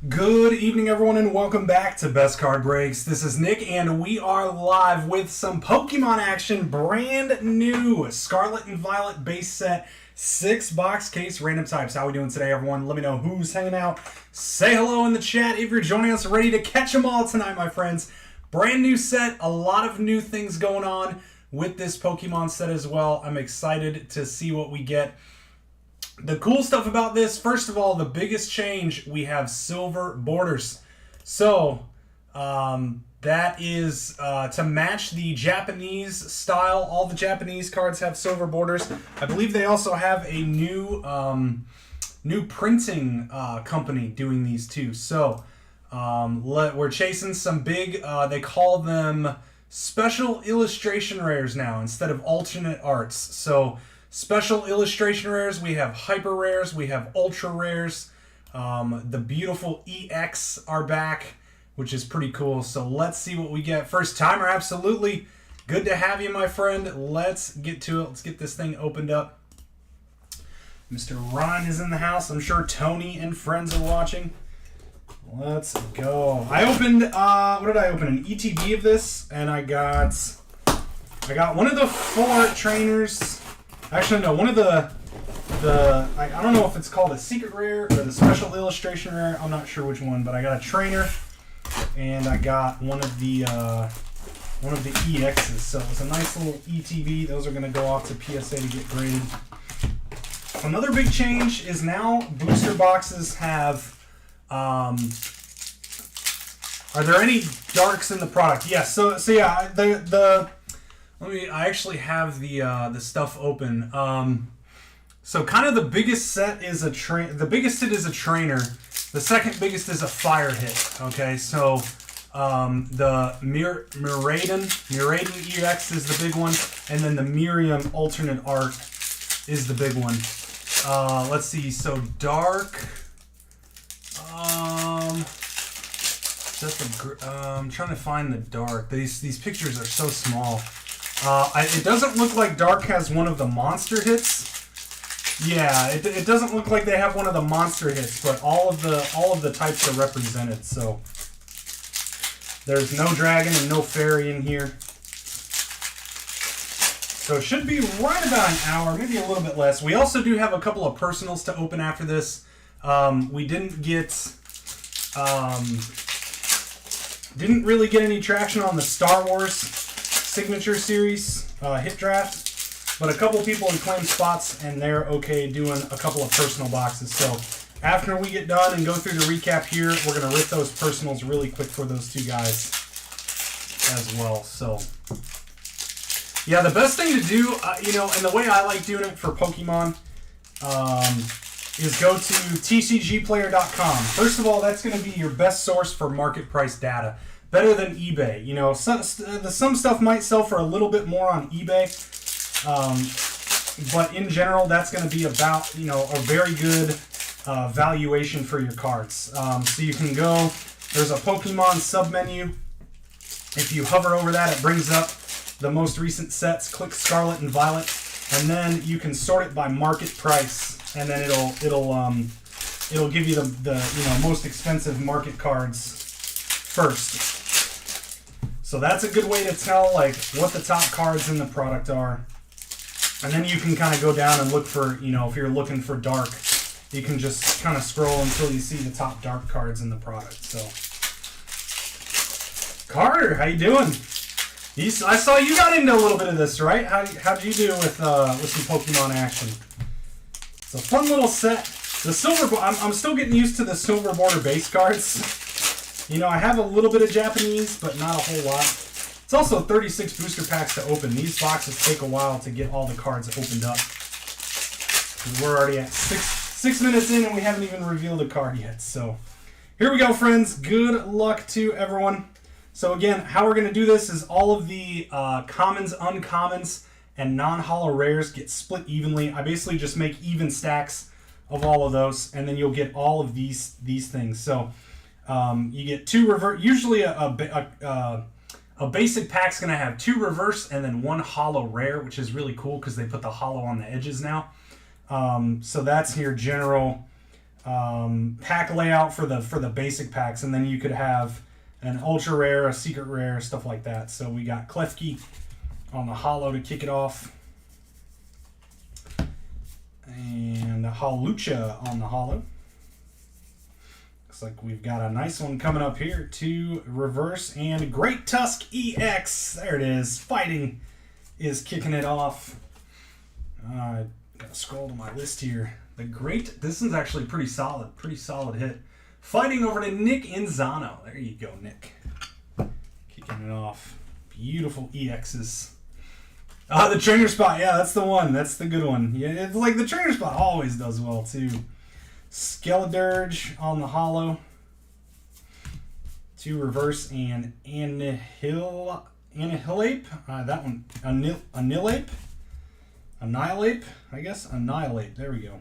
Good evening, everyone, and welcome back to Best Card Breaks. This is Nick, and we are live with some Pokemon action, brand new Scarlet and Violet base set, 6-box case, random types. How we doing today, everyone? Let me know who's hanging out. Say hello in the chat if you're joining us, ready to catch them all tonight, my friends. Brand new set, a lot of new things going on with this Pokemon set as well. I'm excited to see what we get. The cool stuff about this, first of all, the biggest change, we have silver borders. So, that is to match the Japanese style. All the Japanese cards have silver borders. I believe they also have a new printing company doing these too. So, we're chasing some big, they call them special illustration rares now instead of alternate arts. So, special illustration rares, we have hyper rares, we have ultra rares. The beautiful EX are back, which is pretty cool. So let's see what we get. First timer, absolutely. Good to have you, my friend. Let's get to it. Let's get this thing opened up. Mr. Ron is in the house. I'm sure Tony and friends are watching. Let's go. I opened, what did I open? An ETB of this, and I got one of the 4 trainers. Actually, no, one of the I don't know if it's called a secret rare or the special illustration rare. I'm not sure which one, but I got a trainer, and I got one of the EXs. So it was a nice little ETB. Those are going to go off to PSA to get graded. Another big change is now booster boxes have. Are there any darks in the product? Yes. So yeah, I actually have the stuff open. So kind of the biggest set is the biggest hit is a trainer. The second biggest is a fire hit. Okay, so the Miraidon EX is the big one, and then the Miriam alternate art is the big one. Let's see. So dark. I'm trying to find the dark. These pictures are so small. It doesn't look like Dark has one of the monster hits. Yeah, it doesn't look like they have one of the monster hits, but all of the types are represented. So there's no dragon and no fairy in here. So it should be right about an hour, maybe a little bit less. We also do have a couple of personals to open after this. We didn't really get any traction on the Star Wars Signature Series hit draft, but a couple people in claim spots, and they're okay doing a couple of personal boxes. So after we get done and go through the recap here, we're going to rip those personals really quick for those 2 guys as well. So yeah, the best thing to do, and the way I like doing it for Pokemon, is go to tcgplayer.com. First of all, that's going to be your best source for market price data. Better than eBay. Some stuff might sell for a little bit more on eBay, but in general, that's going to be about a very good valuation for your cards. So you can go. There's a Pokemon submenu. If you hover over that, it brings up the most recent sets. Click Scarlet and Violet, and then you can sort it by market price, and then it'll give you the most expensive market cards first. So that's a good way to tell what the top cards in the product are. And then you can kind of go down and look for, if you're looking for dark, you can just kind of scroll until you see the top dark cards in the product. So Carter, how you doing? I saw you got into a little bit of this, right? How'd you do with some Pokemon action? It's a fun little set. The silver, I'm still getting used to the silver border base cards. I have a little bit of Japanese, but not a whole lot. It's also 36 booster packs to open. These boxes take a while to get all the cards opened up. We're already at six minutes in, and we haven't even revealed a card yet. So here we go, friends. Good luck to everyone. So again, how we're going to do this is all of the commons, uncommons, and non-holo rares get split evenly. I basically just make even stacks of all of those, and then you'll get all of these things. So you get 2 reverse. Usually a basic pack's going to have 2 reverse and then 1 holo rare, which is really cool because they put the holo on the edges now. So that's your general pack layout for the basic packs, and then you could have an ultra rare, a secret rare, stuff like that. So we got Klefki on the holo to kick it off, and Hawlucha on the holo. Looks like we've got a nice one coming up here. 2 reverse and Great Tusk EX. There it is. Fighting is kicking it off. Gotta scroll to my list here. The Great. This one's actually pretty solid. Pretty solid hit. Fighting over to Nick Inzano. There you go, Nick. Kicking it off. Beautiful EXs. The trainer spot. Yeah, that's the one. That's the good one. Yeah, it's like the trainer spot always does well too. Skeledirge on the holo. 2 reverse and Annihilape. That one. Annihilate, I guess. Annihilate. There we go.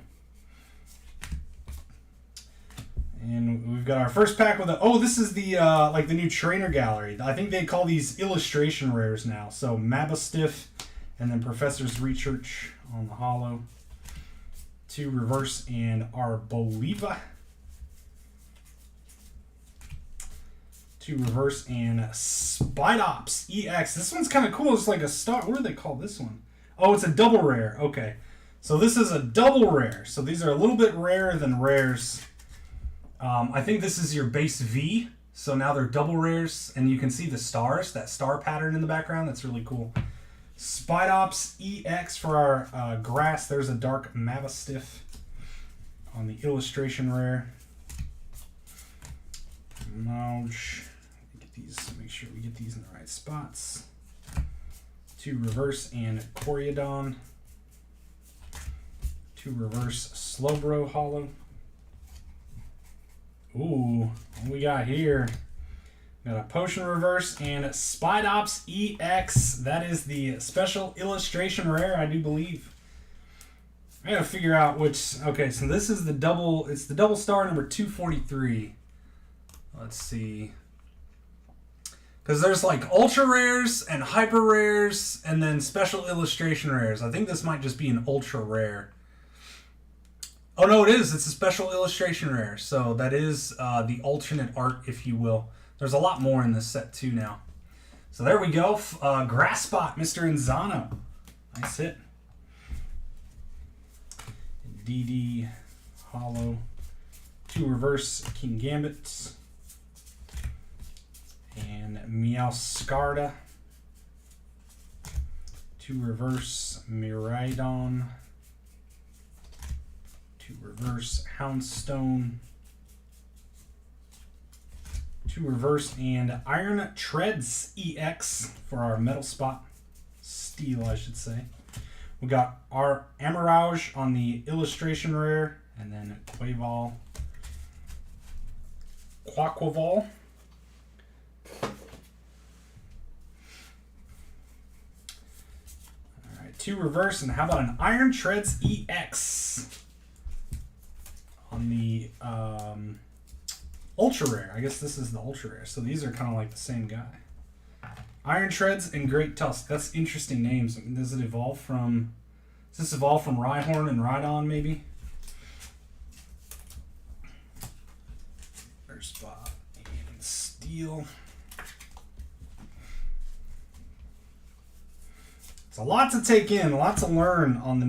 And we've got our first pack with this is the like the new trainer gallery. I think they call these illustration rares now. So Mabastiff and then Professor's Research on the holo. 2 reverse and Arboliva. 2 reverse and Spidops EX. This one's kind of cool. It's like a star. What do they call this one? Oh, it's a double rare. Okay. So this is a double rare. So these are a little bit rarer than rares. I think this is your base V. So now they're double rares, and you can see the stars, that star pattern in the background. That's really cool. Spidops EX for our grass. There's a dark Mabastiff on the illustration rare. Get these. Make sure we get these in the right spots. 2 reverse and Coriodon. 2 reverse Slowbro holo. Ooh, what we got here? Got a Potion reverse and Spidops EX. That is the special illustration rare, I do believe. I gotta figure out which. Okay, so this is the double. It's the double star number 243. Let's see. Because there's like ultra rares and hyper rares and then special illustration rares. I think this might just be an ultra rare. Oh no, it is. It's a special illustration rare. So that is the alternate art, if you will. There's a lot more in this set too now. So there we go. Grass Spot, Mr. Inzano. Nice hit. DD holo. 2 reverse King Gambits. And Meowscarda. 2 reverse Miraidon. 2 reverse Houndstone. 2 reverse and Iron Treads EX for our metal spot. Steel, I should say. We got our Amarauge on the illustration rare, and then Quaval. Quaquaval. Alright, 2 reverse, and how about an Iron Treads EX on the ultra rare. I guess this is the ultra rare. So these are kind of like the same guy. Iron Treads and Great Tusk. That's interesting names. Does it evolve from? Does this evolve from Rhyhorn and Rhydon maybe? There's Spot and Steel. It's a lot to take in, a lot to learn on the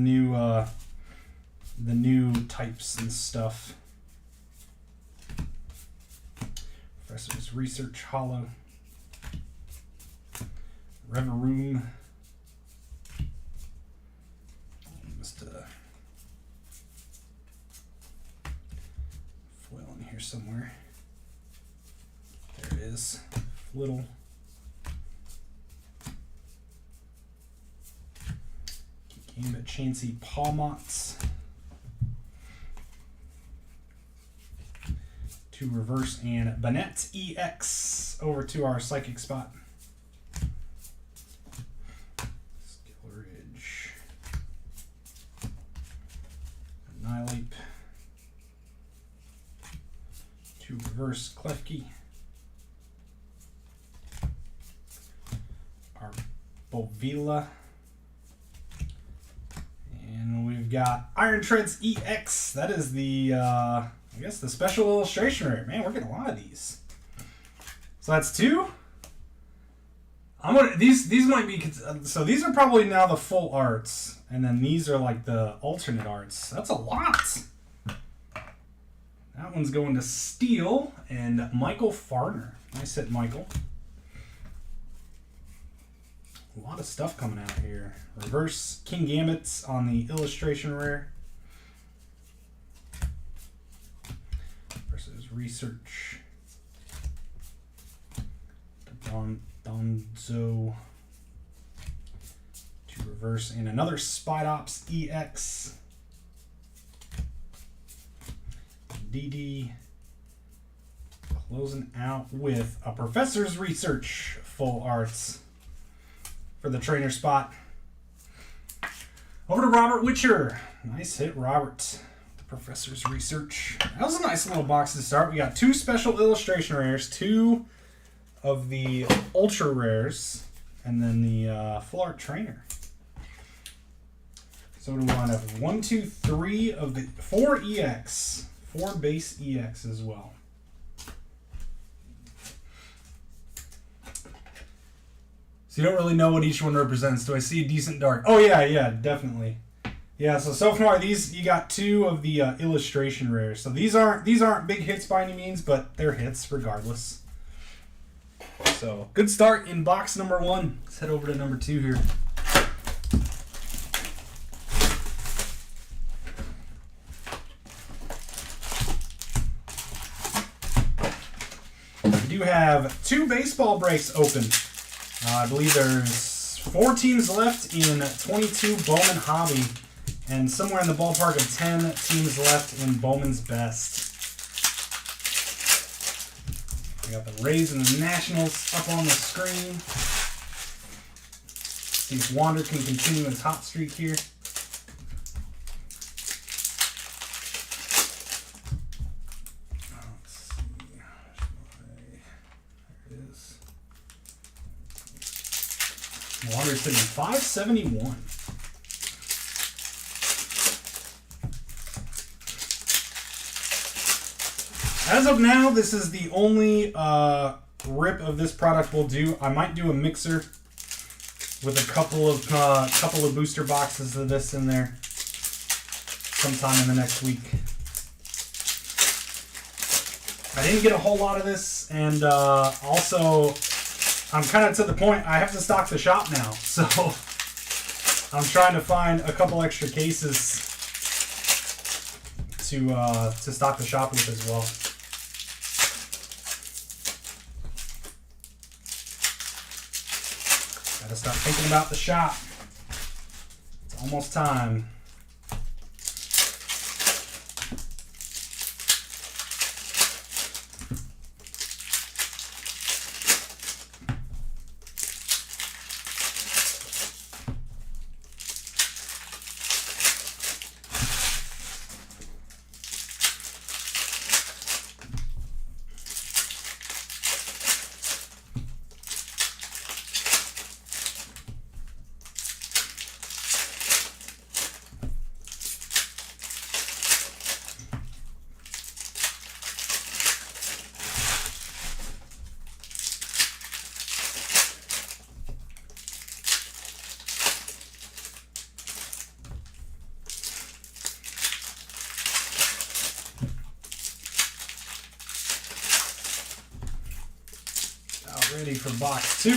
new types and stuff. Professor's Research holo. Reveroom. Must foil in here somewhere. There it is. Little. Gambit Chansey Pawmots. 2 reverse and Banette EX over to our psychic spot. Skilleridge. Annihilate. 2 reverse Klefki. Our Bovila. And we've got Iron Treads EX. That is the I guess the special illustration rare. Man, we're getting a lot of these. So that's 2. These might be, so these are probably now the full arts, and then these are like the alternate arts. That's a lot. That one's going to Steel and Michael Farner. Nice hit, Michael. A lot of stuff coming out here. Reverse King Gambits on the illustration rare. Versus Research. Donzo. To reverse and another Spidops EX. DD. Closing out with a Professor's Research full arts for the trainer spot. Over to Robert Witcher. Nice hit, Robert. The Professor's Research. That was a nice little box to start. We got 2 special illustration rares, 2 of the ultra rares, and then the full art trainer. So we want to have 1, 2, 3 of the 4 EX, 4 base EX as well. So you don't really know what each one represents. Do I see a decent dark? Oh yeah, definitely. Yeah, so far these you got 2 of the illustration rares. So these aren't big hits by any means, but they're hits regardless. So good start in box number 1. Let's head over to number 2 here. We do have 2 baseball breaks open. I believe there's 4 teams left in 22 Bowman Hobby, and somewhere in the ballpark of 10 teams left in Bowman's Best. We got the Rays and the Nationals up on the screen. See if Wander can continue his hot streak here. Let's see. There it is. Wander's sitting 571. As of now, this is the only rip of this product we'll do. I might do a mixer with a couple of booster boxes of this in there sometime in the next week. I didn't get a whole lot of this, and also I'm kind of to the point I have to stock the shop now, so I'm trying to find a couple extra cases to stock the shop with as well. Gotta start thinking about the shop. It's almost time. Ready for box 2.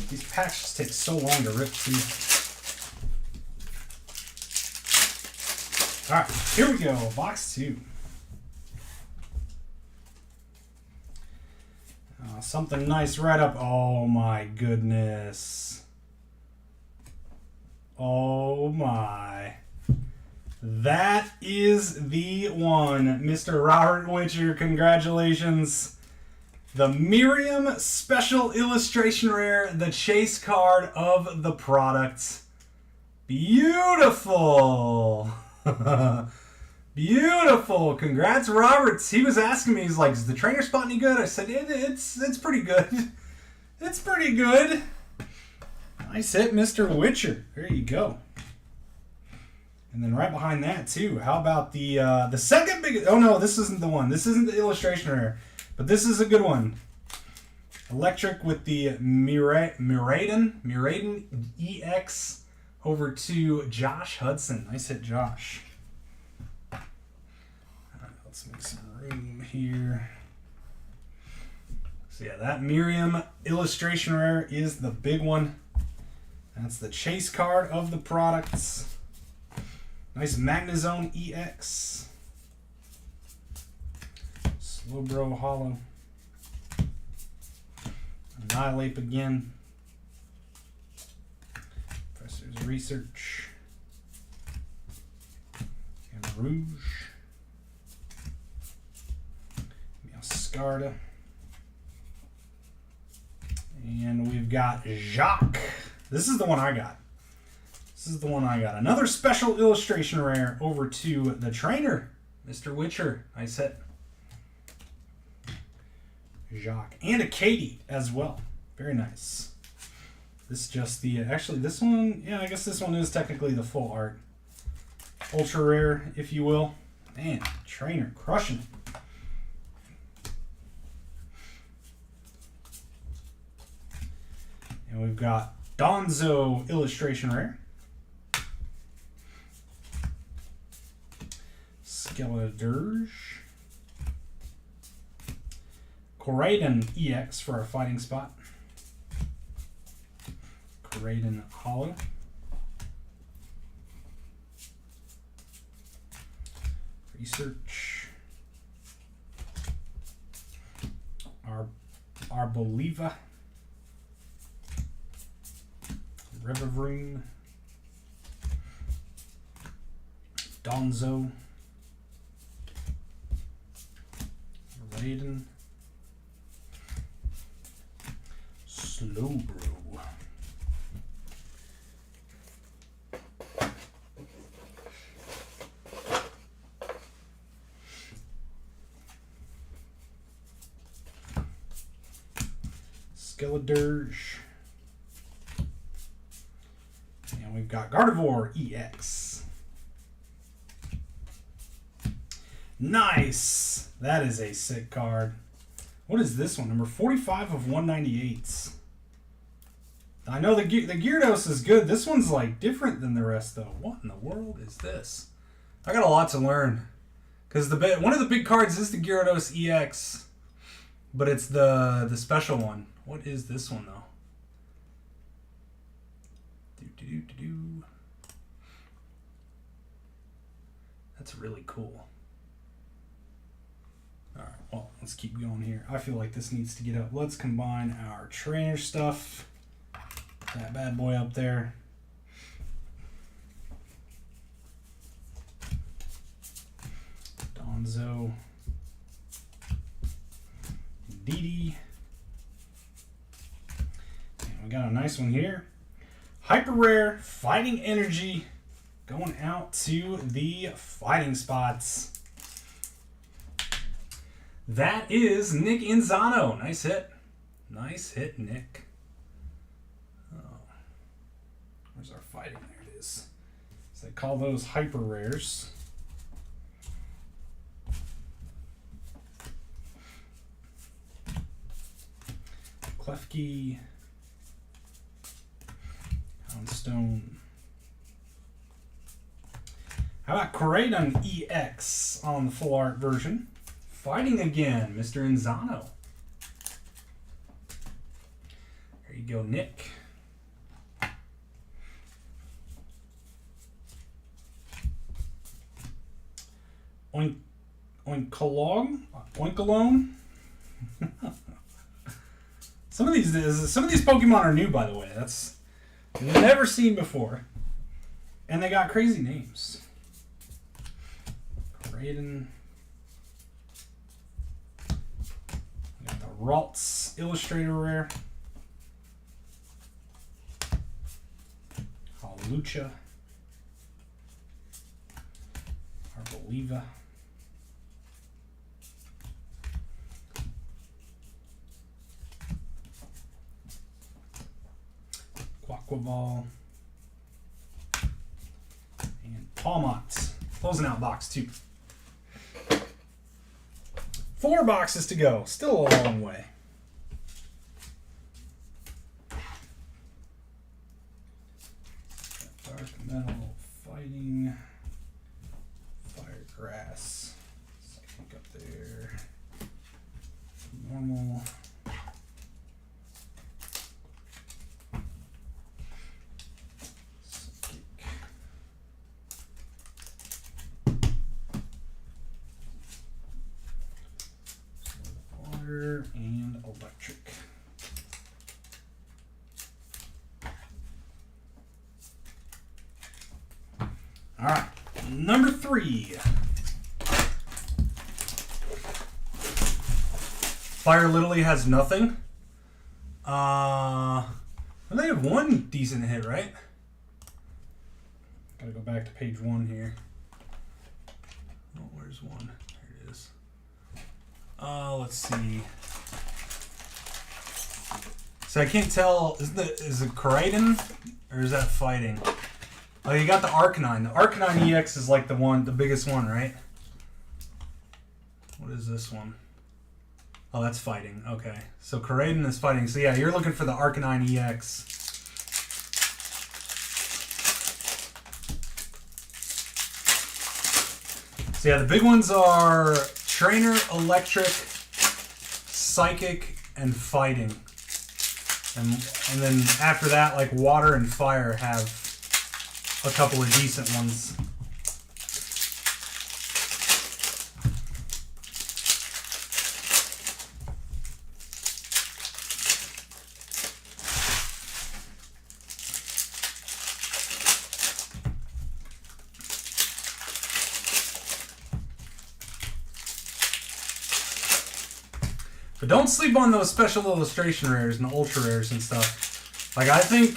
These packs just take so long to rip too. Alright, here we go. Box 2. Something nice right up. Oh my goodness. Oh my. That is the one. Mr. Robert Witcher, congratulations. The Miriam Special Illustration Rare, the chase card of the product. Beautiful. Beautiful. Congrats, Roberts. He was asking me, he's like, is the trainer spot any good? I said, it's pretty good. It's pretty good. Nice hit, Mr. Witcher. There you go. And then right behind that too, how about the second biggest? Oh no, this isn't the one. This isn't the illustration rare, but this is a good one. Electric with the Miraiden EX over to Josh Hudson. Nice hit, Josh. All right, let's make some room here. So yeah, that Miriam illustration rare is the big one. That's the chase card of the products. Nice Magnezone EX. Slowbro Hollow. Annihilate again. Professor's Research. And Rouge. Scarlet. And we've got Jacques. This is the one I got. This is the one I got. Another special illustration rare over to the trainer, Mr. Witcher. Nice hit. Jacques. And a Katie as well. Very nice. This is just the... actually, this one... yeah, I guess this one is technically the full art. Ultra rare, if you will. Man, trainer crushing it. And we've got Donzo illustration rare. Skeledirge. Koraidon EX for our fighting spot. Koraidon Hollow. Research. Arboliva. Riverroom. Donzo. Raiden. Slowbro. Skeledirge. And we've got Gardevoir EX. Nice! That is a sick card. What is this one? Number 45 of 198s. I know the Gyarados is good. This one's like different than the rest though. What in the world is this? I got a lot to learn. Because one of the big cards is the Gyarados EX. But it's the special one. What is this one though? That's really cool. Alright, well, let's keep going here. I feel like this needs to get up. Let's combine our trainer stuff. That bad boy up there. Donzo. Didi. And we got a nice one here. Hyper Rare Fighting Energy going out to the fighting spots. That is Nick Inzano. Nice hit. Nice hit, Nick. Oh. Where's our fighting? There it is. So they call those Hyper Rares. Klefki. Houndstone. How about Koraidon EX on the full art version? Fighting again, Mr. Inzano. There you go, Nick. Oinkalone. Some of these Pokemon are new, by the way. That's never seen before, and they got crazy names. Raiden. We got the Ralts Illustrator Rare. Hawlucha. Arboliva. Quaquaval. And Palmont. Closing out box 2. 4 boxes to go. Still a long way. Dark metal, fighting, firegrass. Psychic up there. Normal. And electric. All right, number 3. Fire literally has nothing. They have one decent hit, right? Gotta go back to page 1 here. Oh, where's 1? There it is. Let's see. So I can't tell. Is it Corydon or is that fighting? Oh, you got the Arcanine. The Arcanine EX is like the biggest one, right? What is this one? Oh, that's fighting. Okay, so Corydon is fighting. So yeah, you're looking for the Arcanine EX. So yeah, the big ones are Trainer, Electric, Psychic, and Fighting. And then after that, like Water and Fire have a couple of decent ones. But don't sleep on those special illustration rares and the ultra rares and stuff. Like, I think,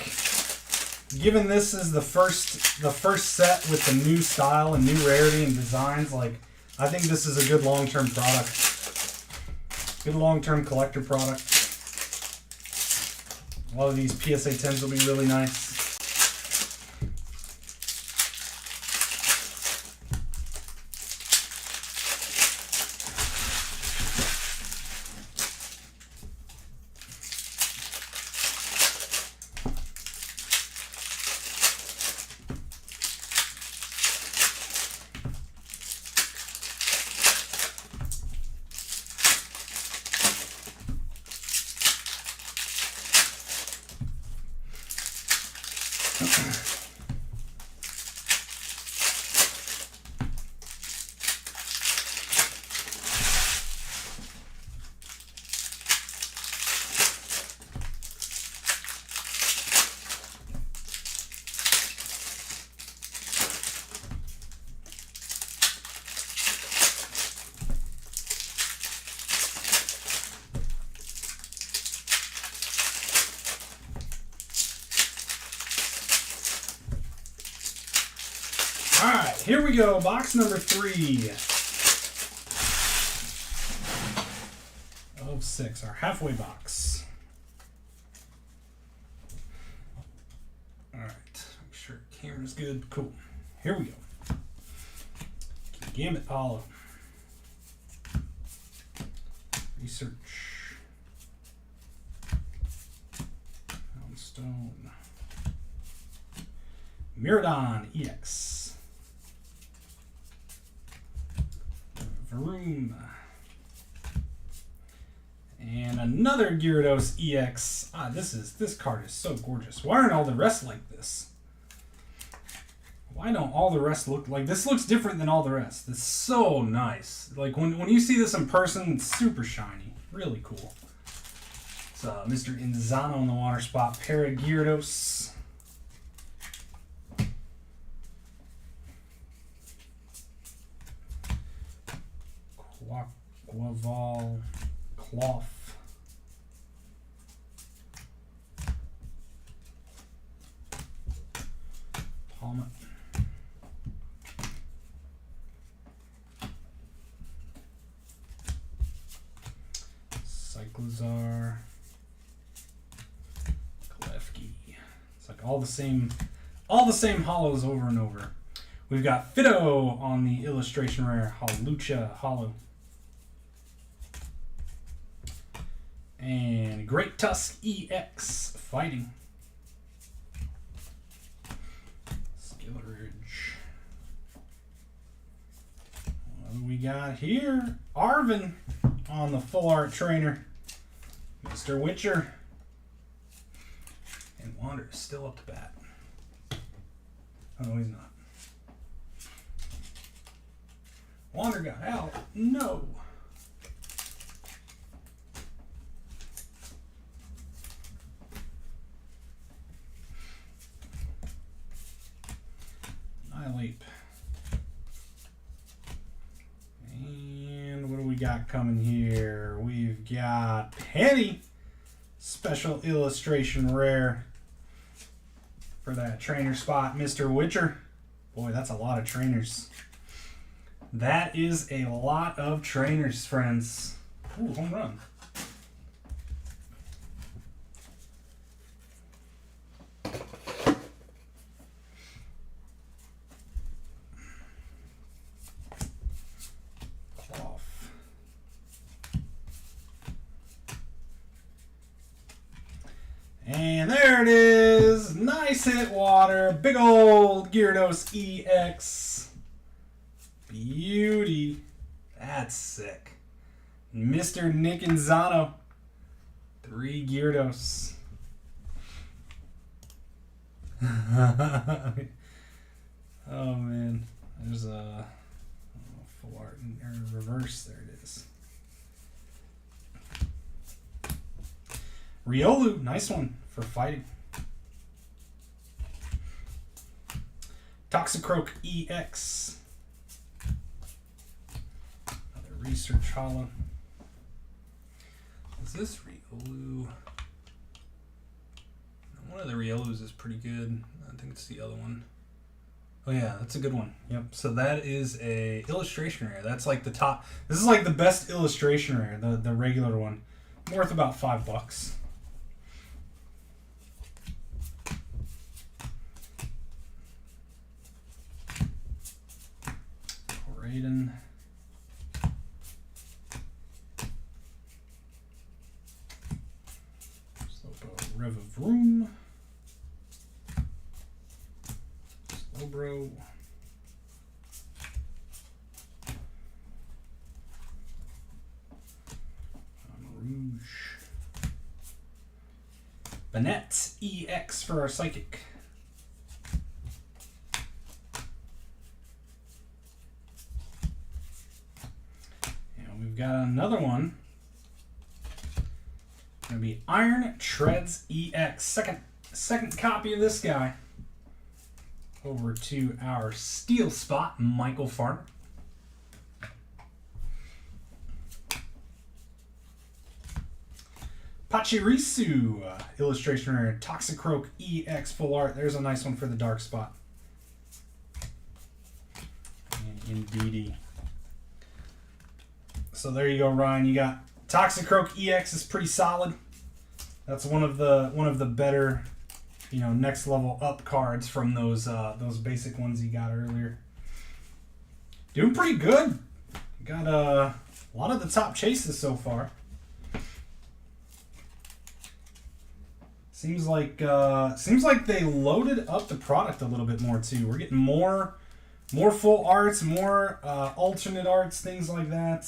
given this is the first set with the new style and new rarity and designs, like, I think this is a good long-term product. Good long-term collector product. A lot of these PSA 10s will be really nice. Alright, here we go. Box number 3 of 6, our halfway box. Alright, make sure camera's good. Cool. Here we go. Gambit Hollow. Research. Stone. Miradon EX. Vroom. And another Gyarados EX. This card is so gorgeous. Why aren't all the rest like this? Why don't all the rest look like this? Looks different than all the rest. It's so nice. Like when you see this in person, it's super shiny. Really cool. It's Mr. Inzano in the water spot. Para Gyarados. Guaval, Cloth, Palmet, Cyclizar, Klefki. It's like all the same hollows over and over. We've got Fido on the illustration rare. Halucha Hollow. And Great Tusk EX Fighting. Skilleridge. What do we got here? Arvin on the full art trainer. Mr. Witcher. And Wander is still up to bat. Oh, he's not. Wander got out. No. Annihilate. And what do we got coming here? We've got Penny. Special illustration rare for that trainer spot, Mr. Witcher. Boy, that's a lot of trainers. That is a lot of trainers, friends. Ooh, home run. Cloth. And there it is. Nice hit, Water. Big old Gyarados EX. Beauty. That's sick. Mr. Nick Inzano. 3 Gyarados. Oh, man. There's a full art in reverse. There it is. Riolu. Nice one for fighting. Toxicroak EX. Another research hollow. Is this Riolu? One of the Riolus is pretty good. I think it's the other one. Oh yeah, that's a good one. Yep. So that is a illustration rare. That's like the top. This is like the best illustration rare. The regular one, worth about $5. Raiden. Rev of Room. Slowbro. Rouge. Banette EX for our Psychic. And we've got another one. Going to be Iron Treads EX. Second copy of this guy. Over to our steel spot, Michael Farmer. Pachirisu, illustration rare. Toxicroak EX full art. There's a nice one for the dark spot. And indeedy. So there you go, Ryan. You got Toxicroak EX is pretty solid. That's one of the better, next level up cards from those basic ones you got earlier. Doing pretty good. Got a lot of the top chases so far. Seems like they loaded up the product a little bit more too. We're getting more full arts, more alternate arts, things like that.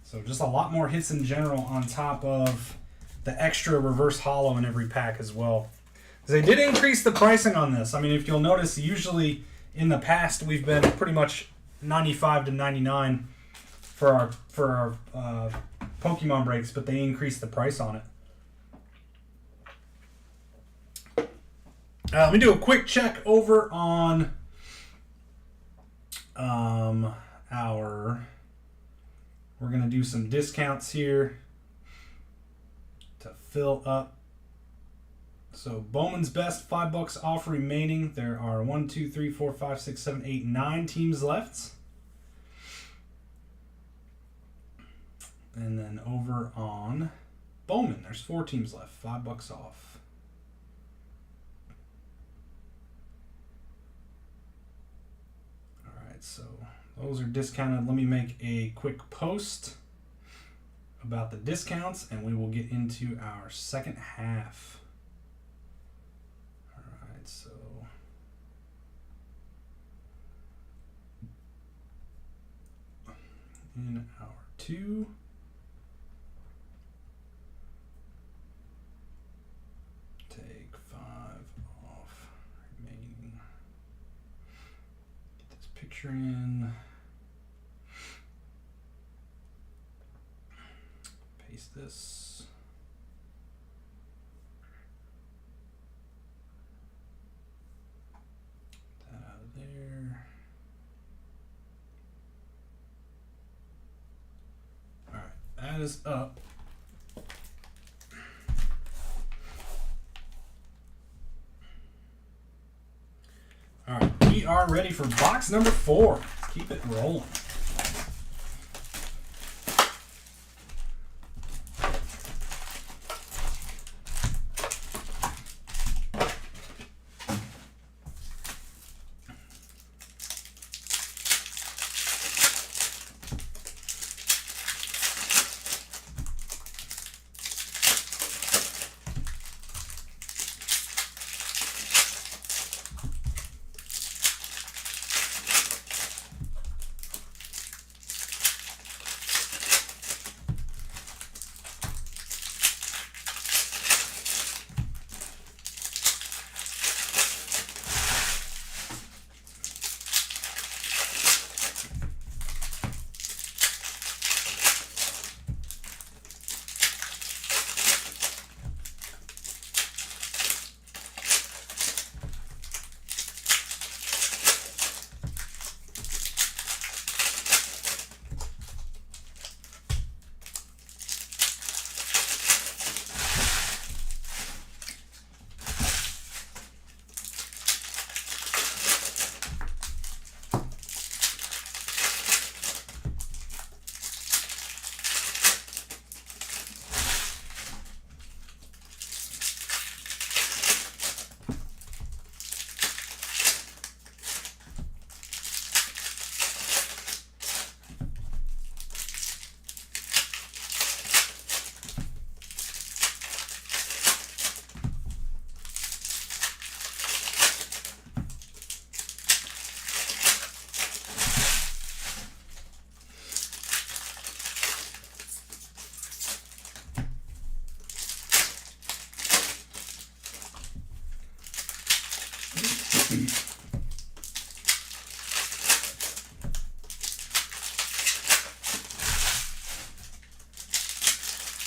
So just a lot more hits in general on top of the extra reverse hollow in every pack as well. They did increase the pricing on this. I mean, if you'll notice, usually in the past we've been pretty much $95 to $99 for our Pokemon breaks, but they increased the price on it. Let me do a quick check over on our... We're going to do some discounts here to fill up. So Bowman's Best, $5 off remaining. There are 1, 2, 3, 4, 5, 6, 7, 8, 9 teams left. And then over on Bowman, there's 4 teams left, $5 off. right, so those are discounted. Let me make a quick post about the discounts, and we will get into our second half. All right, so in hour 2, take 5 off remaining. Get this picture in. Paste this. That out of there. All right, that is up. All right, we are ready for box number 4. Let's keep it rolling.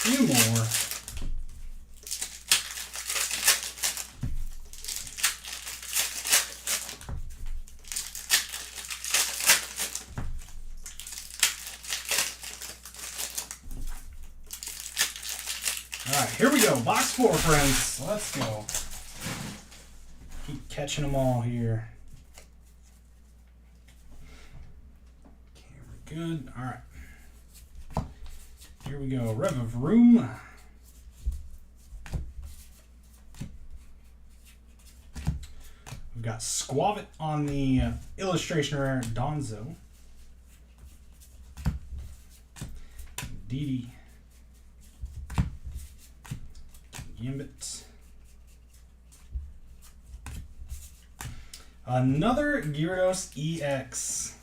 Few more. All right, here we go. Box 4, friends. Let's go. Keep catching them all here. Camera good. All right. Here we go. Rev of Room. We've got Squavit on the illustration rare Donzo. Didi. Gambit. Another Gyarados EX.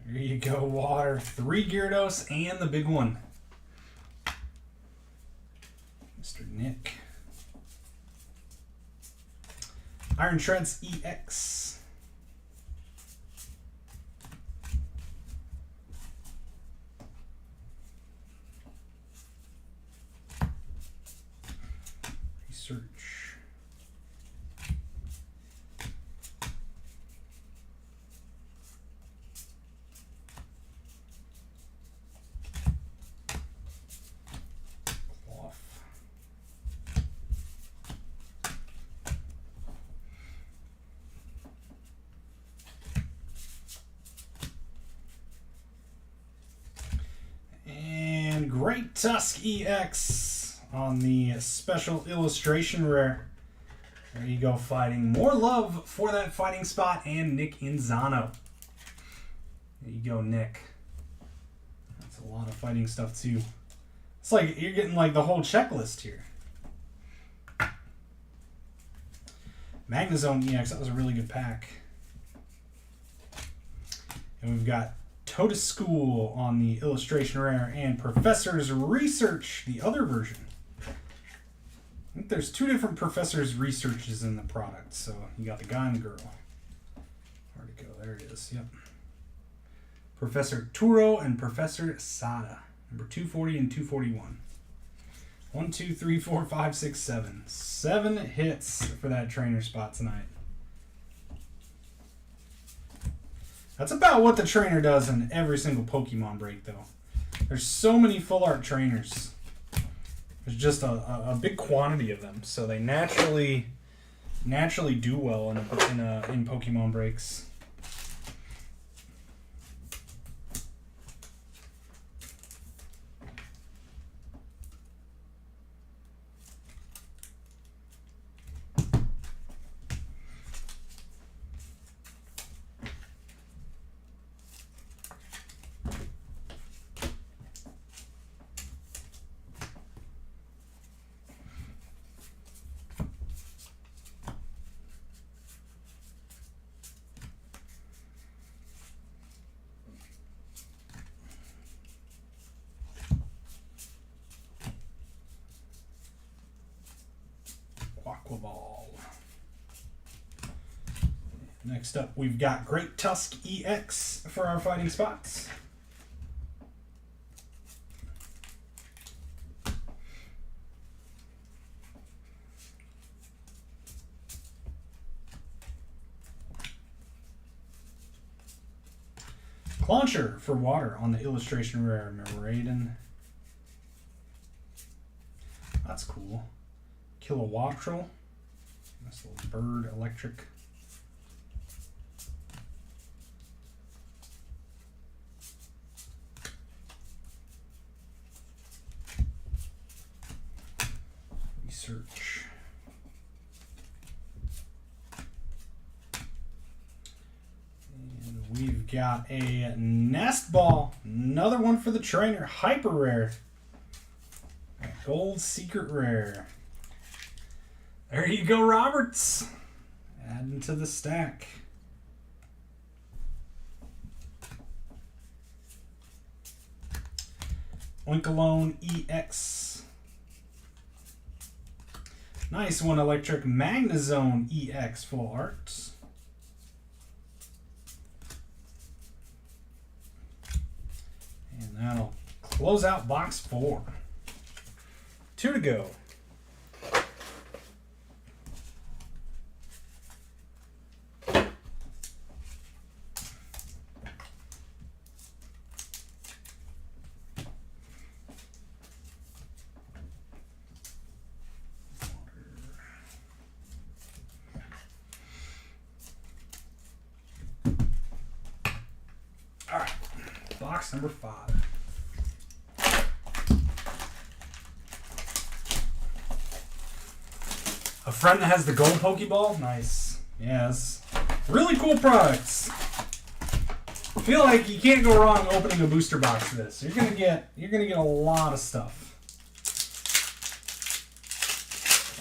There you go, Water. 3 Gyarados and the big one. Mr. Nick. Iron Shreds EX. Research. Great Tusk EX on the special illustration rare There you go, fighting. More love for that fighting spot and Nick Inzano. There you go, Nick. That's a lot of fighting stuff, too. It's like you're getting like the whole checklist here. Magnezone EX, that was a really good pack. And we've got Toad School on the illustration rare and Professor's Research, the other version. I think there's 2 different Professor's Researches in the product. So you got the guy and the girl. Where'd it go? There it is. Yep. Professor Turo and Professor Sada. Number 240 and 241. 1, 2, 3, 4, 5, 6, 7. 7 hits for that trainer spot tonight. That's about what the trainer does in every single Pokemon break, though. There's so many full art trainers. There's just a big quantity of them, so they naturally do well in Pokemon breaks. Aquaball. Next up, we've got Great Tusk EX for our fighting spots. Clauncher for water on the illustration rare Miraidon. That's cool. Kilowattrel. Nice little bird electric. Research. And we've got a Nest Ball. Another one for the trainer. Hyper rare. Gold secret rare. There you go, Roberts. Adding to the stack. Oinkalone EX. Nice one, Electric Magnezone EX full arts. And that'll close out box 4. 2 to go. All right, box number 5. A friend that has the gold Pokeball? Nice. Yes. Really cool products. I feel like you can't go wrong opening a booster box of this. You're gonna get a lot of stuff.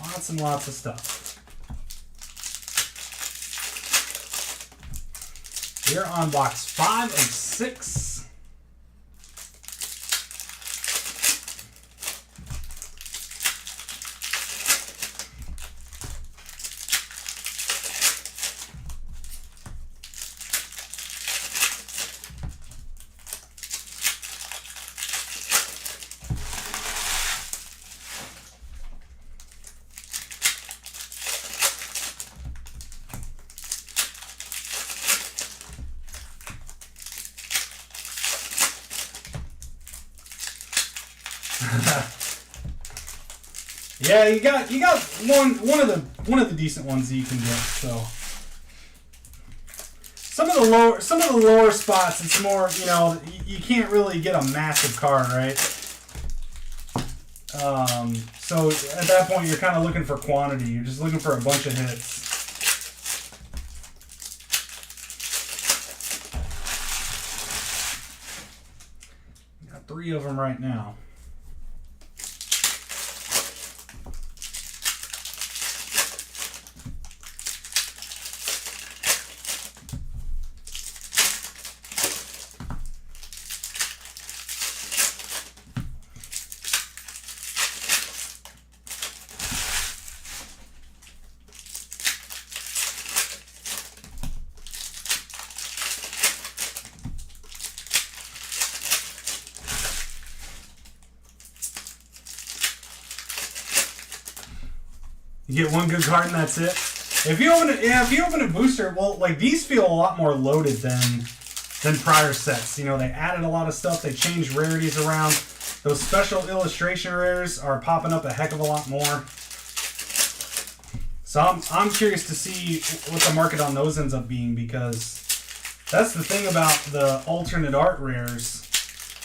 Lots and lots of stuff. We're on box 5 of 6. Yeah, you got one of the decent ones that you can get. So some of the lower spots, it's more, you can't really get a massive card, right? So at that point, you're kind of looking for quantity. You're just looking for a bunch of hits. Got 3 of them right now. You get one good card and that's it. If you open a booster, well, like these feel a lot more loaded than prior sets. You know, they added a lot of stuff. They changed rarities around. Those special illustration rares are popping up a heck of a lot more. So I'm curious to see what the market on those ends up being, because that's the thing about the alternate art rares,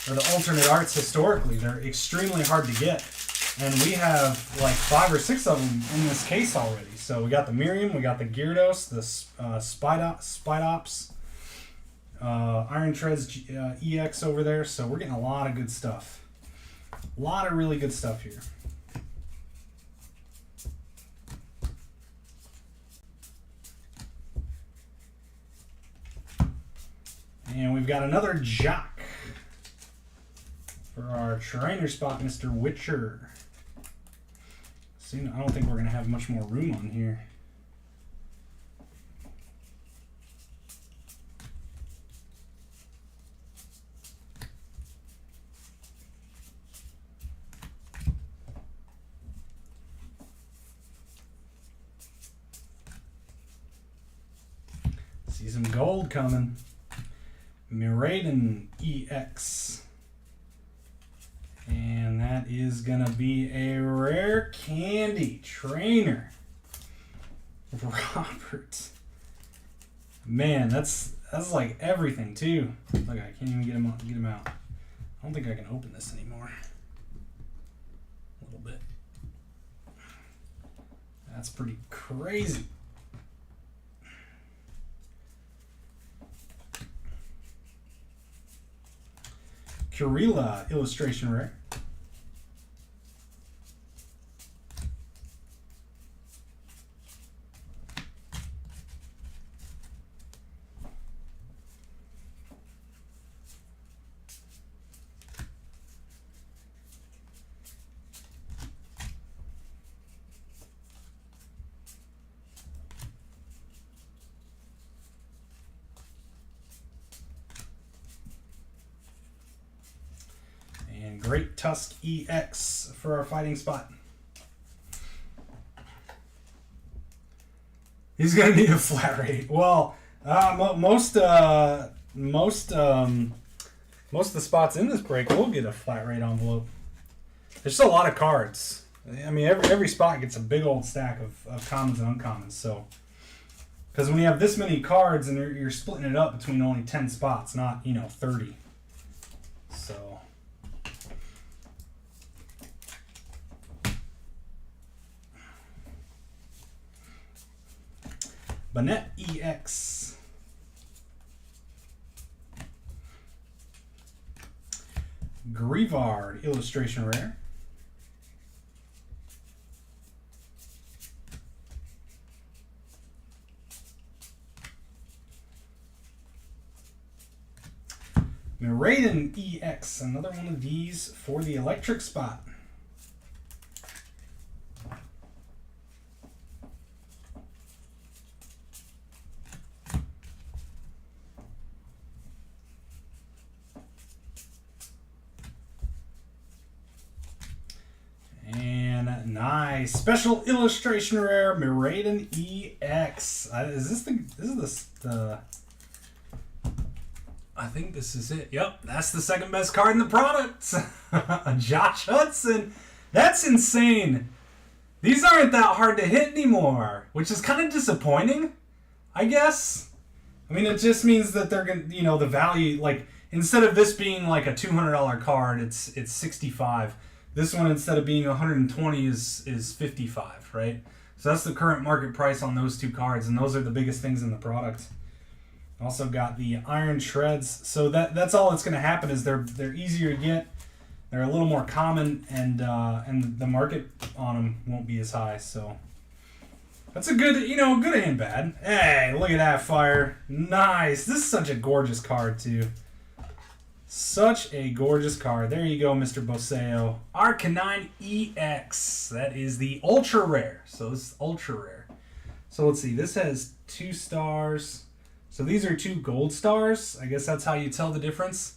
or the alternate arts historically. They're extremely hard to get. And we have like 5 or 6 of them in this case already. So we got the Miriam, we got the Gyarados, the Spidops, Iron Treads EX over there. So we're getting a lot of good stuff. A lot of really good stuff here. And we've got another Jock for our trainer spot, Mr. Witcher. See, I don't think we're going to have much more room on here. See some gold coming. Miraidon EX. And that is going to be a rare candy trainer. Robert. Man, that's like everything too. Look, I can't even get him out. I don't think I can open this anymore. A little bit. That's pretty crazy. Curila illustration rare. Great Tusk EX for our fighting spot. He's gonna need a flat rate. Well, most of the spots in this break will get a flat rate envelope. There's still a lot of cards. I mean, every spot gets a big old stack of commons and uncommons. So, because when you have this many cards and you're splitting it up between only 10 spots, not 30. So. Banette EX. Grievard illustration rare. Miraidon EX, another one of these for the electric spot. Nice special illustration rare Miraidon EX. Is this the? I think this is it. Yep, that's the second best card in the product. Josh Hudson. That's insane. These aren't that hard to hit anymore, which is kind of disappointing, I guess. I mean, it just means that they're gonna, the value, like instead of this being like a $200 card, it's $65. This one, instead of being 120, is 55, right? So that's the current market price on those two cards, and those are the biggest things in the product. Also got the Iron Shreds. So that's all that's going to happen is they're easier to get. They're a little more common, and the market on them won't be as high. So that's a good, good and bad. Hey, look at that fire. Nice. This is such a gorgeous card, too. Such a gorgeous card. There you go, Mr. Boseo. Arcanine EX. That is the ultra rare. So this is ultra rare. So let's see. This has 2 stars. So these are 2 gold stars. I guess that's how you tell the difference.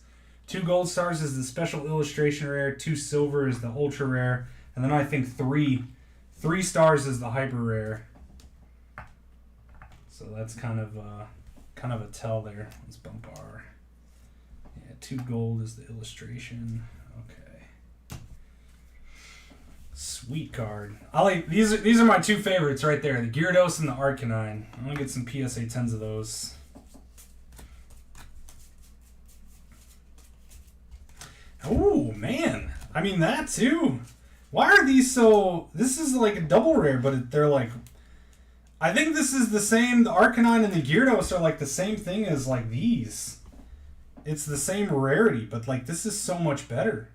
2 gold stars is the special illustration rare. 2 silver is the ultra rare. And then I think 3 stars is the hyper rare. So that's kind of a tell there. Let's bump our 2 gold is the illustration. Okay. Sweet card. I like these are my 2 favorites right there, the Gyarados and the Arcanine. I'm gonna get some PSA 10s of those. Oh man. I mean that too. Why are these so this is like a double rare, but they're like I think this is the same. The Arcanine and the Gyarados are like the same thing as like these. It's the same rarity, but like this is so much better.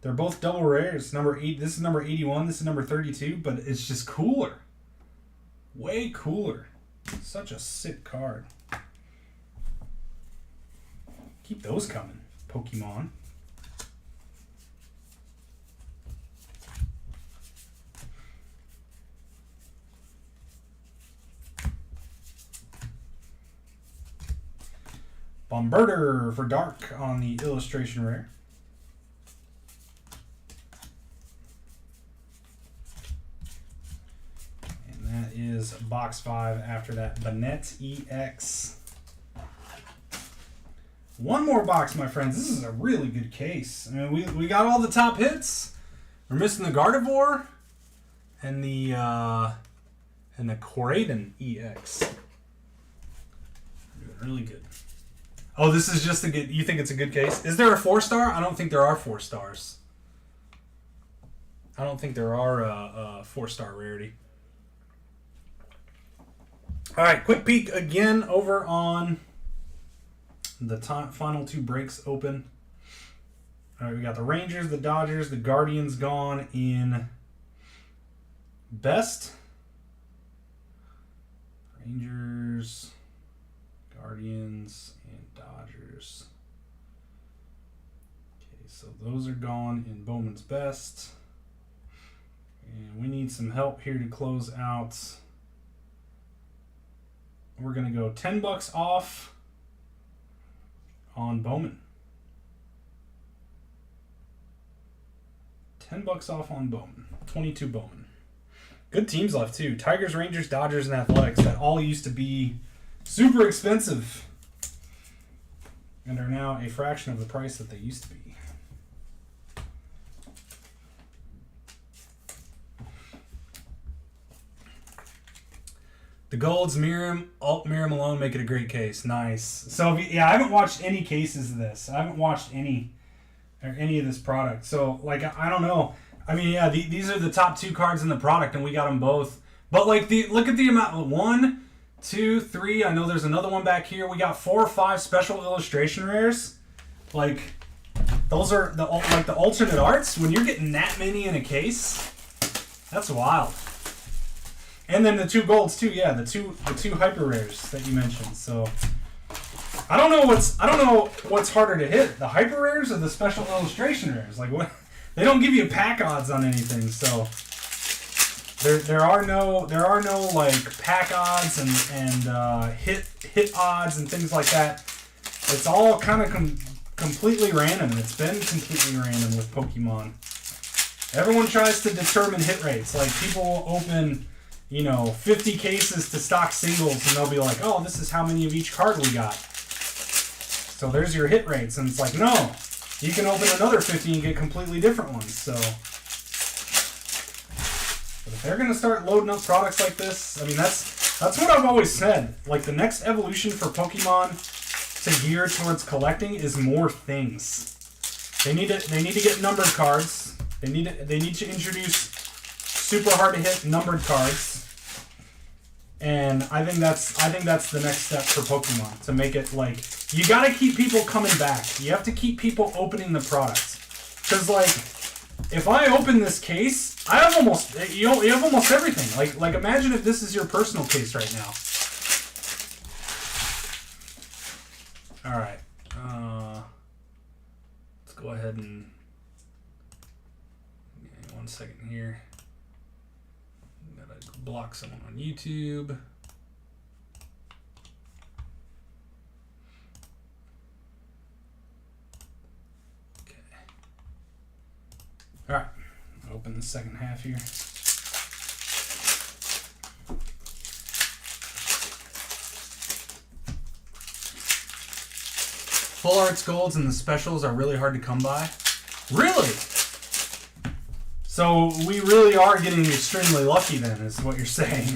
They're both double rares. Number 8. This is number 81. This is number 32, but it's just cooler. Way cooler. Such a sick card. Keep those coming, Pokemon. Bombarder for Dark on the illustration rare. And that is box 5 after that. Banette EX. One more box, my friends. This is a really good case. I mean, we got all the top hits. We're missing the Gardevoir and the Koraidon EX. Really good. Oh, this is just a good... You think it's a good case? Is there a 4-star? I don't think there are 4 stars. I don't think there are a 4-star rarity. All right, quick peek again over on the final 2 breaks open. All right, we got the Rangers, the Dodgers, the Guardians gone in best. Rangers, Guardians, and Dodgers. Okay, so those are gone in Bowman's best. And we need some help here to close out. We're going to go $10 off on Bowman. $10 off on Bowman. 22 Bowman. Good teams left too. Tigers, Rangers, Dodgers, and Athletics that all used to be super expensive and are now a fraction of the price that they used to be. The golds, Miriam alone make it a great case. Nice. So yeah, I haven't watched any cases of this. I haven't watched any of this product. So like I don't know. I mean, yeah, these are the top 2 cards in the product, and we got them both. But like look at the amount. 1, 2, 3. I know there's another one back here. We got 4 or 5 special illustration rares. Like those are the alternate arts. When you're getting that many in a case, that's wild. And then the 2 golds too, yeah, the two hyper rares that you mentioned. So I don't know what's harder to hit, the hyper rares or the special illustration rares. Like what? They don't give you pack odds on anything, so there are no like pack odds and hit odds and things like that. It's all kind of completely random. It's been completely random with Pokemon. Everyone tries to determine hit rates. Like people will open 50 cases to stock singles, and they'll be like, oh, this is how many of each card we got. So there's your hit rates. And it's like, no, you can open another 50 and get completely different ones. So but if they're going to start loading up products like this, I mean, that's what I've always said. Like, the next evolution for Pokemon to gear towards collecting is more things. They need to get numbered cards. They need to introduce super hard to hit numbered cards. And I think that's the next step for Pokemon, to make it like, you gotta keep people coming back. You have to keep people opening the products. Cause like, if I open this case, I have almost, you have almost everything. Like imagine if this is your personal case right now. All right, let's go ahead and, one second here. Gotta block someone on YouTube. Okay. All right, open the second half here. Full arts golds and the specials are really hard to come by. Really? So we really are getting extremely lucky then, is what you're saying.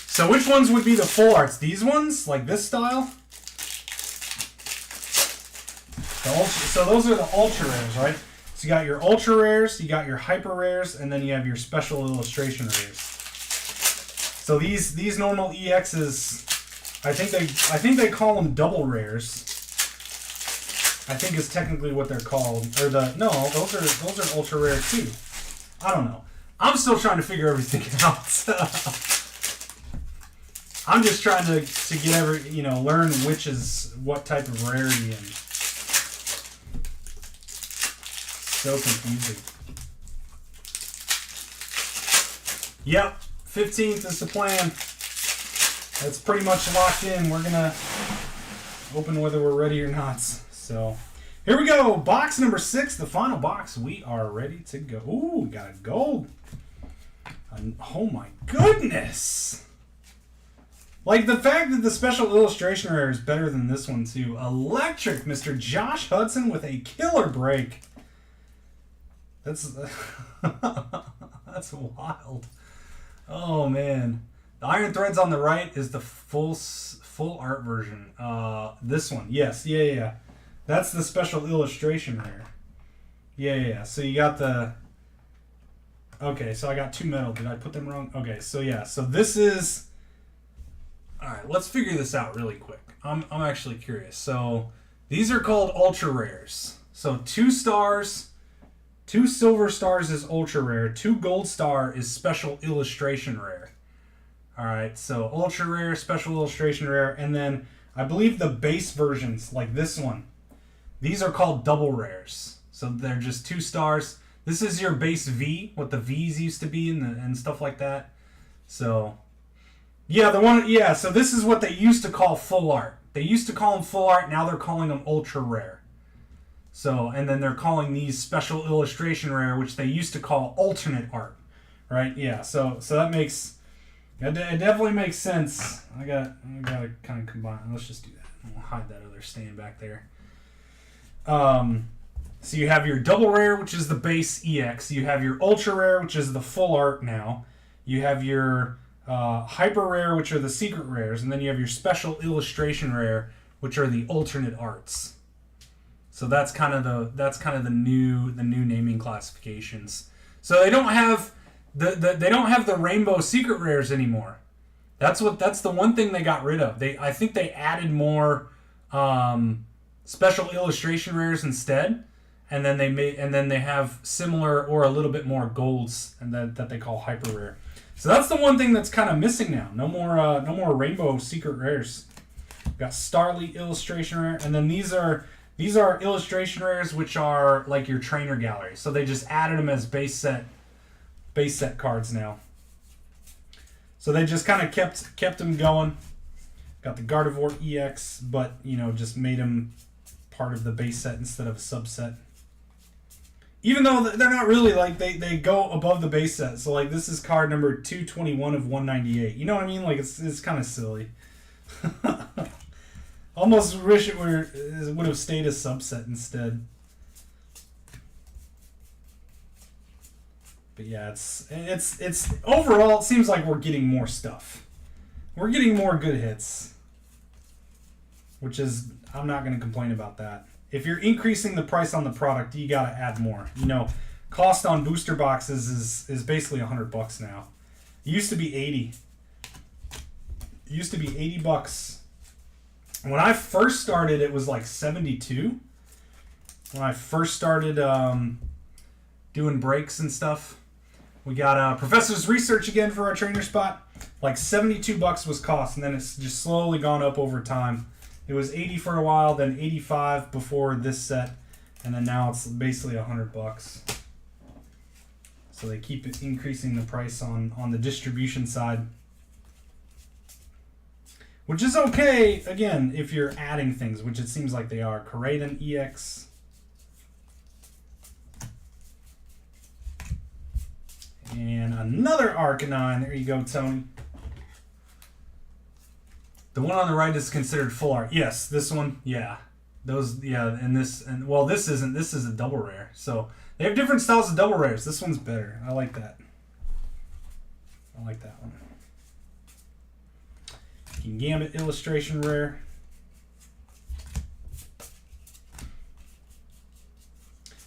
So which ones would be the full arts? These ones? Like this style? So those are the ultra rares, right? So you got your ultra rares, you got your hyper rares, and then you have your special illustration rares. So these normal EXs, I think they call them double rares. I think is technically what they're called. Or those are ultra rare too. I don't know. I'm still trying to figure everything out. I'm just trying to get learn which is what type of rarity, and so confusing. Yep, 15th is the plan. That's pretty much locked in. We're gonna open whether we're ready or not. So here we go. Box number 6, the final box. We are ready to go. Ooh, we got a gold. Oh my goodness. Like the fact that the special illustration rare is better than this one too. Electric, Mr. Josh Hudson with a killer break. That's that's wild. Oh man. The Iron Threads on the right is the full art version. This one, yes, yeah. That's the special illustration rare. Yeah. So you got the. Okay, so I got 2 metal. Did I put them wrong? Okay, so yeah, so this is. All right, let's figure this out really quick. I'm actually curious. So these are called ultra rares. So 2 stars, 2 silver stars is ultra rare. 2 gold star is special illustration rare. All right, so ultra rare, special illustration rare, and then I believe the base versions, like this one, these are called double rares. So they're just 2 stars. This is your base V, what the V's used to be and stuff like that. So yeah, so this is what they used to call full art. They used to call them full art, now they're calling them ultra rare. So, and then they're calling these special illustration rare, which they used to call alternate art. Right? Yeah, so that makes. It definitely makes sense. I gotta kind of combine. Let's just do that. We'll hide that other stain back there. So you have your double rare, which is the base EX. You have your ultra rare, which is the full art now. You have your hyper rare, which are the secret rares, and then you have your special illustration rare, which are the alternate arts. So that's kind of the new naming classifications. So they don't have. They don't have the rainbow secret rares anymore. That's the one thing they got rid of. I think they added more special illustration rares instead, and then they have similar or a little bit more golds, and that they call hyper rare. So that's the one thing that's kind of missing now. No more rainbow secret rares. We've got Starly illustration rare, and then these are illustration rares, which are like your trainer gallery. So they just added them as base set cards now. So they just kind of kept them going. Got the Gardevoir EX, but just made them part of the base set instead of a subset. Even though they're not really, like, they go above the base set. So like this is card number 221 of 198. You know what I mean? Like it's kind of silly. Almost wish it would have stayed a subset instead. But yeah, it's overall it seems like we're getting more stuff. We're getting more good hits. which is, I'm not going to complain about that. If you're increasing the price on the product, you got to add more. You know, cost on booster boxes is basically $100 now. It used to be 80. It used to be 80 bucks. When I first started, it was like 72. When I first started doing breaks and stuff, we got Professor's Research again for our trainer spot. Like 72 bucks was cost, and then it's just slowly gone up over time. It was 80 for a while, then 85 before this set, and then now it's basically $100. So they keep increasing the price on the distribution side. Which is okay, again, if you're adding things, which it seems like they are. Corraiden EX. And another Arcanine. There you go, Tony. The one on the right is considered full art. Yes, this one, yeah. Those, yeah, and this, and well, this isn't. This is a double rare. So they have different styles of double rares. This one's better. I like that. I like that one. Gambit illustration rare.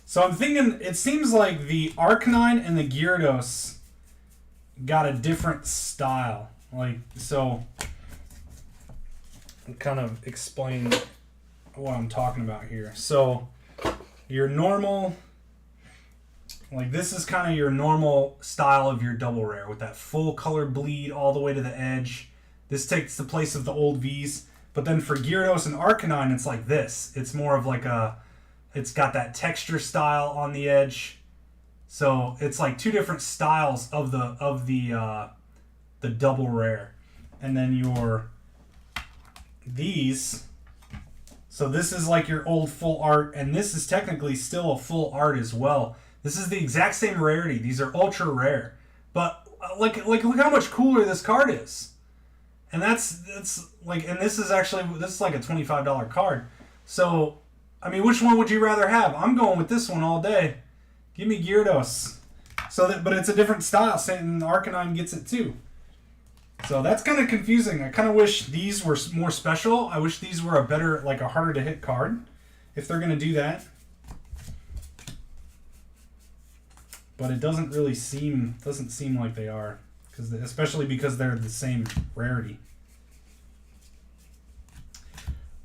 So I'm thinking, it seems like the Arcanine and the Gyarados got a different style. Like, so I'll kind of explain what I'm talking about here. So your normal, like this is kind of your normal style of your double rare with that full color bleed all the way to the edge. This takes the place of the old V's. But then for Gyarados and Arcanine, it's like this. It's more of like a, it's got that texture style on the edge. So it's like two different styles of the double rare. And then your, these, so this is like your old full art, and this is technically still a full art as well. This is the exact same rarity. These are ultra rare. But like look how much cooler this card is. And that's like, and this is actually, this is like a $25 card. So, I mean, which one would you rather have? I'm going with this one all day. Give me Gyarados. So that, but it's a different style. And Arcanine gets it too. So that's kind of confusing. I kind of wish these were more special. I wish these were a better, like a harder to hit card, if they're going to do that. But it doesn't really seem, like they are. Especially because they're the same rarity.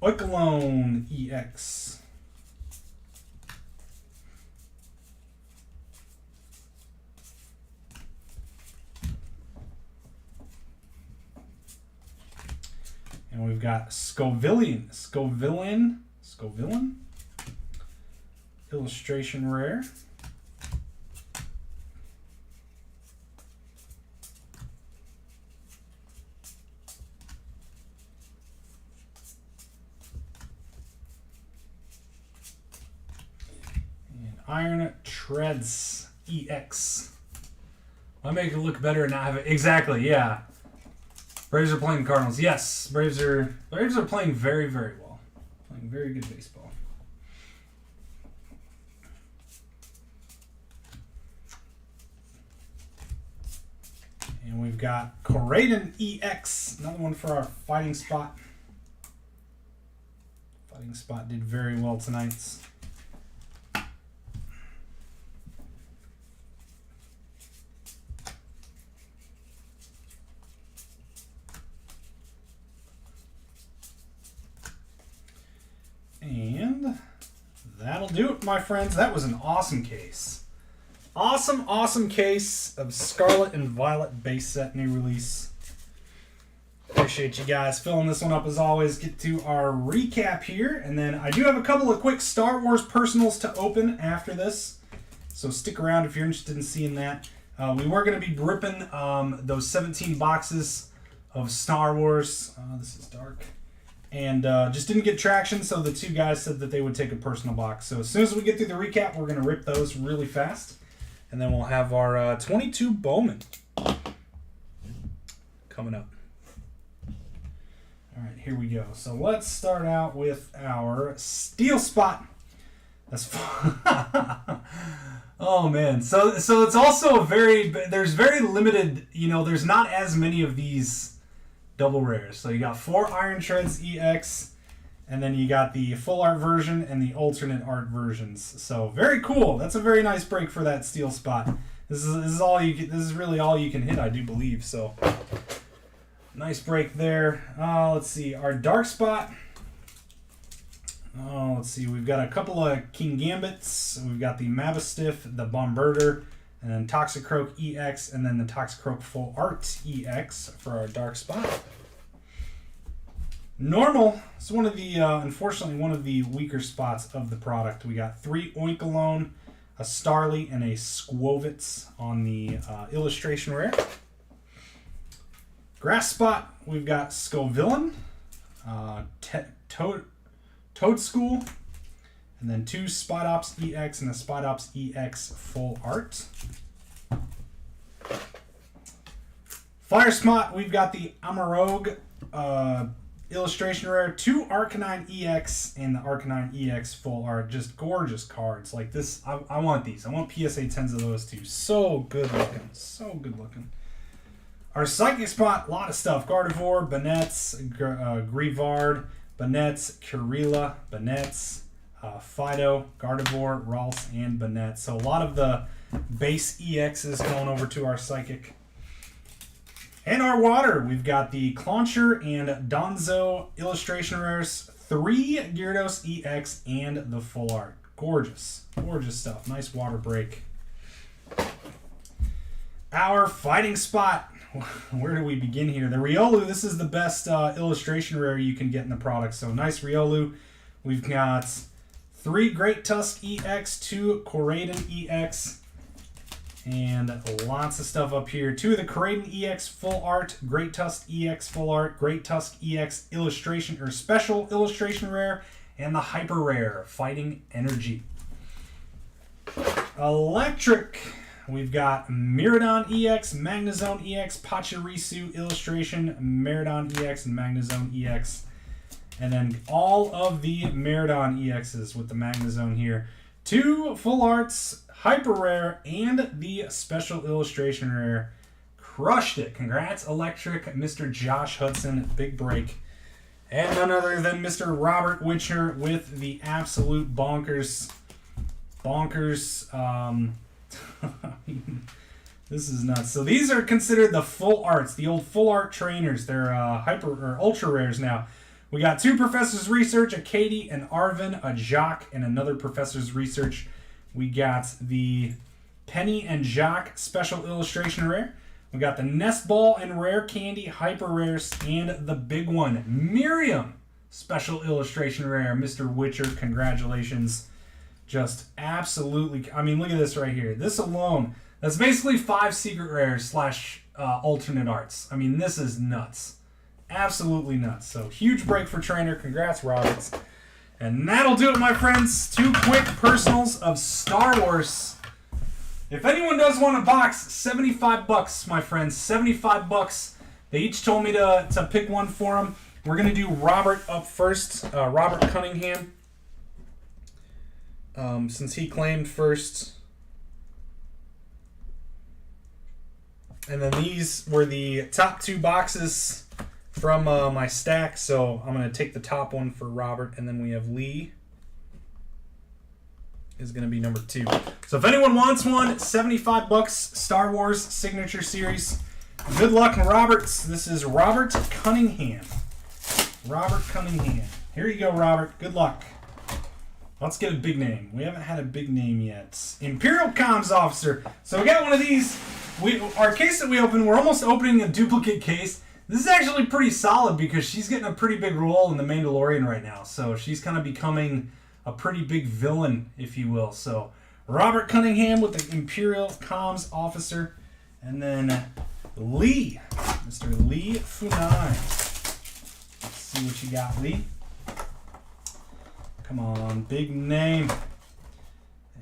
Oikalone EX. And we've got Scovillain illustration rare. Iron Treads EX. I'll make it look better and not have it. Exactly, yeah. Braves are playing Cardinals. Yes, Braves are playing very, very well. Playing very good baseball. And we've got Corraiden EX, another one for our fighting spot. Fighting spot did very well tonight. And that'll do it, my friends. That was an awesome case. Awesome case of Scarlet and Violet base set new release. Appreciate you guys filling this one up as always. Get to our recap here. And then I do have a couple of quick Star Wars personals to open after this. So stick around if you're interested in seeing that. We were going to be ripping those 17 boxes of Star Wars. This is dark. And just didn't get traction, so the two guys said that they would take a personal box. So as soon as we get through the recap, we're going to rip those really fast. And then we'll have our 22 Bowman coming up. All right, here we go. So let's start out with our Steel Spot. That's fun. Oh, man. So it's also there's very limited, there's not as many of these double rares. So you got 4 Iron Treads EX, And then you got the full art version and the alternate art versions. So very cool. That's a very nice break for that steel spot. This is all you can, this is really all you can hit, I do believe. So nice break there. Let's see, our dark spot. Let's see, we've got a couple of King Gambits. We've got the Mavistiff, the Bombarder, and then Toxicroak EX, and then the Toxicroak Full Art EX for our dark spot. Normal. It's one of the, unfortunately, one of the weaker spots of the product. We got 3 Oinkologne, a Starly, and a Squovitz on the illustration rare. Grass spot, we've got Scovillain, Toadschool, and then 2 Spot Ops EX and a Spot Ops EX Full Art. Fire spot, we've got the Amarog illustration rare, 2 Arcanine EX and the Arcanine EX Full Art. Just gorgeous cards. Like this, I want these. I want PSA 10s of those too. So good looking. So good looking. Our Psychic spot, a lot of stuff. Gardevoir, Banetz, Grievard, Banetz, Curila, Banetz, Fido, Gardevoir, Ralts, and Banetz. So a lot of the base EXs going over to our Psychic. And our water, we've got the Clauncher and Donzo illustration rares, 3 Gyarados EX, and the Full Art. Gorgeous. Gorgeous stuff. Nice water break. Our fighting spot. Where do we begin here? The Riolu, this is the best illustration rare you can get in the product. So nice Riolu. We've got 3 Great Tusk EX, 2 Koraidon EX, and lots of stuff up here. 2 of the Koraidon EX Full Art, Great Tusk EX Full Art, Great Tusk EX illustration or special illustration rare, and the hyper rare Fighting Energy. Electric. We've got Miraidon EX, Magnezone EX, Pachirisu illustration, Miraidon EX, and Magnezone EX. And then all of the Miraidon EXs with the Magnezone here. 2 full arts, hyper rare, and the special illustration rare. Crushed it. Congrats, Electric, Mr. Josh Hudson. Big break. And none other than Mr. Robert Witcher with the absolute bonkers. This is nuts. So these are considered the full arts, the old full art trainers. They're hyper or ultra rares now. We got 2 Professor's Research, a Katie, an Arvin, a Jacques, and another Professor's Research. We got the Penny and Jacques special illustration rare. We got the Nest Ball and Rare Candy hyper rares, and the big one, Miriam special illustration rare. Mr. Witcher, congratulations. Just absolutely, I mean, look at this right here. This alone, that's basically 5 secret rares / alternate arts. I mean, this is nuts. Absolutely nuts. So huge break for Trainer. Congrats, Roberts. And that'll do it, my friends. 2 quick personals of Star Wars. If anyone does want a box, $75, my friends. $75. They each told me to pick one for them. We're going to do Robert up first. Robert Cunningham. Since he claimed first. And then these were the top 2 boxes from my stack. So I'm going to take the top one for Robert. And then we have Lee is going to be number 2. So if anyone wants one, $75, Star Wars Signature Series. Good luck, Roberts. This is Robert Cunningham. Robert Cunningham. Here you go, Robert. Good luck. Let's get a big name. We haven't had a big name yet. Imperial Comms Officer. So we got one of these. Our case that we opened, we're almost opening a duplicate case. This is actually pretty solid because she's getting a pretty big role in The Mandalorian right now. So she's kind of becoming a pretty big villain, if you will. So Robert Cunningham with the Imperial Comms Officer. And then Lee. Mr. Lee Funai. Let's see what you got, Lee. Come on, big name.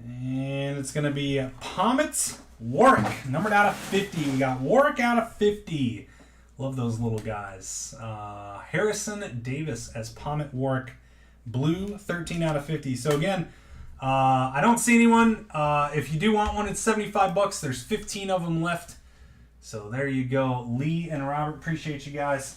And it's going to be Pommet Warwick, numbered out of 50. We got Warwick out of 50. Love those little guys. Harrison Davis as Pommet Warwick, blue, 13 out of 50. So again, I don't see anyone. If you do want one, it's $75. There's 15 of them left. So there you go. Lee and Robert, appreciate you guys.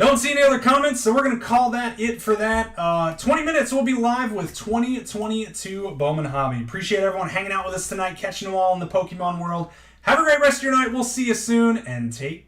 Don't see any other comments, so we're going to call that it for that. 20 minutes, we'll be live with 2022 Bowman Hobby. Appreciate everyone hanging out with us tonight, catching them all in the Pokemon world. Have a great rest of your night. We'll see you soon, and take